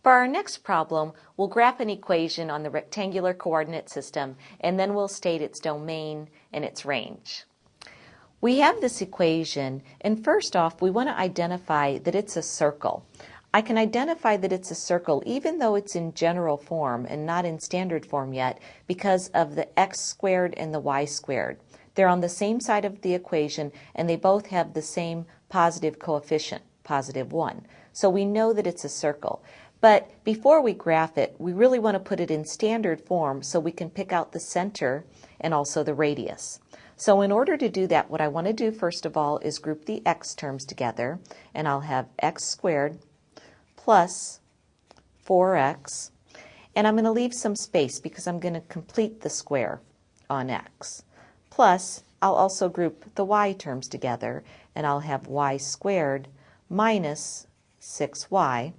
For our next problem, we'll graph an equation on the rectangular coordinate system, and then we'll state its domain and its range. We have this equation, and first off, we want to identify that it's a circle. I can identify that it's a circle even though it's in general form and not in standard form yet because of the x squared and the y squared. They're on the same side of the equation, and they both have the same positive coefficient, +1. So we know that it's a circle. But before we graph it, we really want to put it in standard form so we can pick out the center and also the radius. So in order to do that, what I want to do first of all is group the x terms together, and I'll have x squared plus 4x, and I'm going to leave some space because I'm going to complete the square on x. Plus, I'll also group the y terms together, and I'll have y squared minus 6y,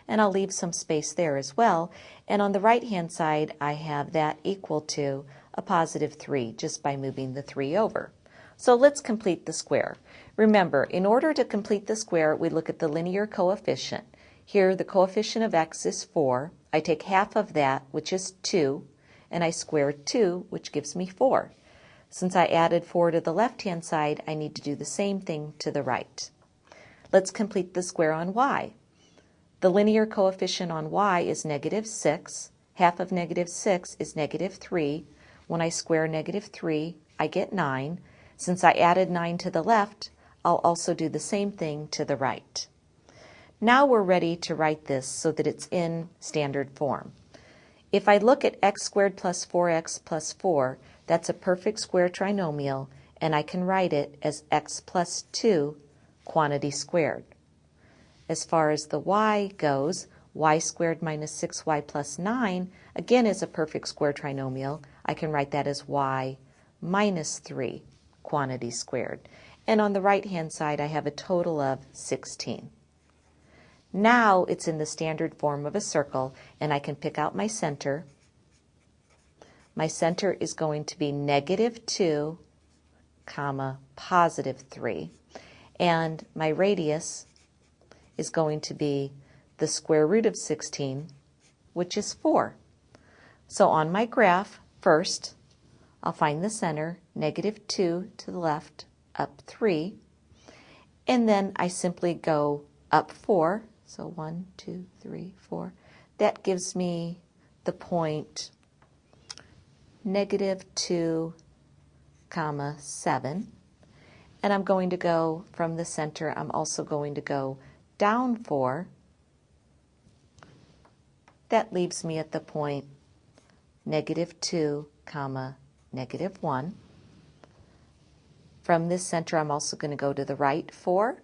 and I'll leave some space there as well. And on the right-hand side, I have that equal to a +3 just by moving the 3 over. So let's complete the square. Remember, in order to complete the square, we look at the linear coefficient. Here, the coefficient of x is 4. I take half of that, which is 2, and I square 2, which gives me 4. Since I added 4 to the left-hand side, I need to do the same thing to the right. Let's complete the square on y. The linear coefficient on y is -6. Half of -6 is -3. When I square -3, I get 9. Since I added 9 to the left, I'll also do the same thing to the right. Now we're ready to write this so that it's in standard form. If I look at x squared plus 4x plus 4, that's a perfect square trinomial, and I can write it as x plus 2 quantity squared. As far as the y goes, y squared minus 6y plus 9, again is a perfect square trinomial. I can write that as y minus 3 quantity squared. And on the right-hand side, I have a total of 16. Now it's in the standard form of a circle, and I can pick out my center. My center is going to be -2, +3. And my radius is going to be the square root of 16, which is 4. So on my graph, first, I'll find the center, -2 to the left, up 3, and then I simply go up 4, so 1, 2, 3, 4. That gives me the point -2, 7, and I'm going to go from the center, I'm also going to go down 4. That leaves me at the point -2, -1. From this center, I'm also going to go to the right 4.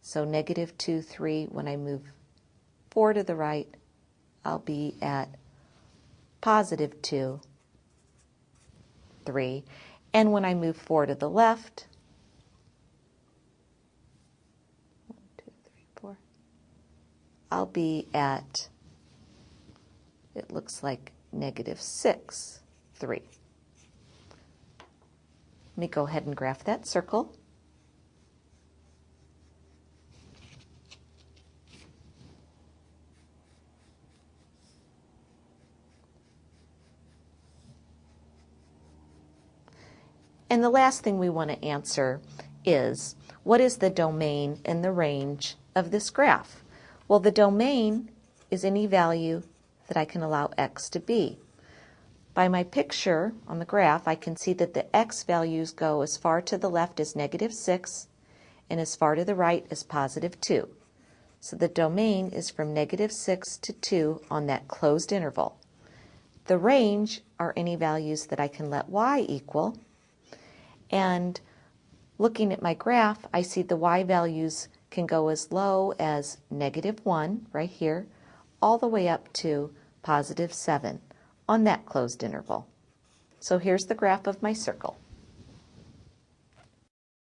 So -2, 3. When I move 4 to the right, I'll be at +2, 3. And when I move 4 to the left, 1, 2, 3, 4, I'll be at, it looks like -6, 3. Let me go ahead and graph that circle. And the last thing we want to answer is, what is the domain and the range of this graph? Well, the domain is any value that I can allow x to be. By my picture on the graph, I can see that the x values go as far to the left as -6 and as far to the right as +2. So the domain is from -6 to 2 on that closed interval. The range are any values that I can let y equal. And looking at my graph, I see the y values can go as low as -1 right here, all the way up to +7 on that closed interval. So here's the graph of my circle.